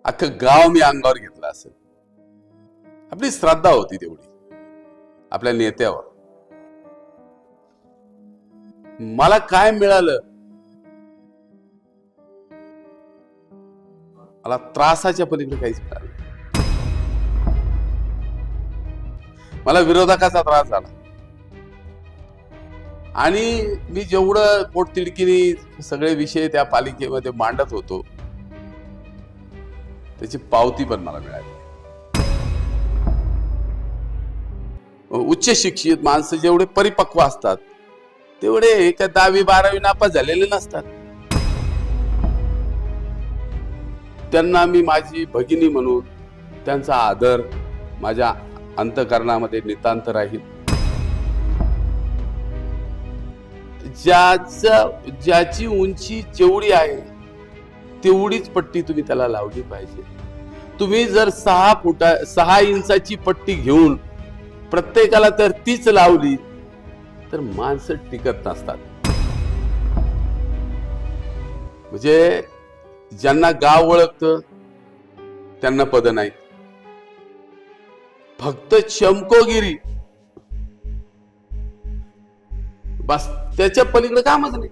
अख्खं गाव मी अंगावर घेतलं असेल. आपली श्रद्धा होती तेवढी आपल्या नेत्यावर. मला काय मिळालं? मला त्रासाच्या पलीकडे काहीच मिळालं. मला विरोधकाचा त्रास झाला आणि मी जेवढं पोटतिडकीने सगळे विषय त्या पालिकेमध्ये मांडत होतो त्याची पावती पण मला मिळाली. उच्च शिक्षित माणसं जेवढे परिपक्व असतात तेवढे एका 10वी 12वी नापास झालेले नसतात. त्यांना मी माझी भगिनी म्हणून त्यांचा आदर माझ्या अंतःकरणामध्ये नितांत राहील. ज्याची उंची जेवढी आहे तेवढीच पट्टी तुम्ही त्याला लावली पाहिजे. तुम्ही जर 6 इंचाची पट्टी घेऊन प्रत्येकाला तर तीच लावली तर माणसं टिकत नसतात. म्हणजे ज्यांना गाव ओळखतं त्यांना पद नाही. फक्त चमकोगिरी बस, त्याच्या पलीकडे कामच नाही.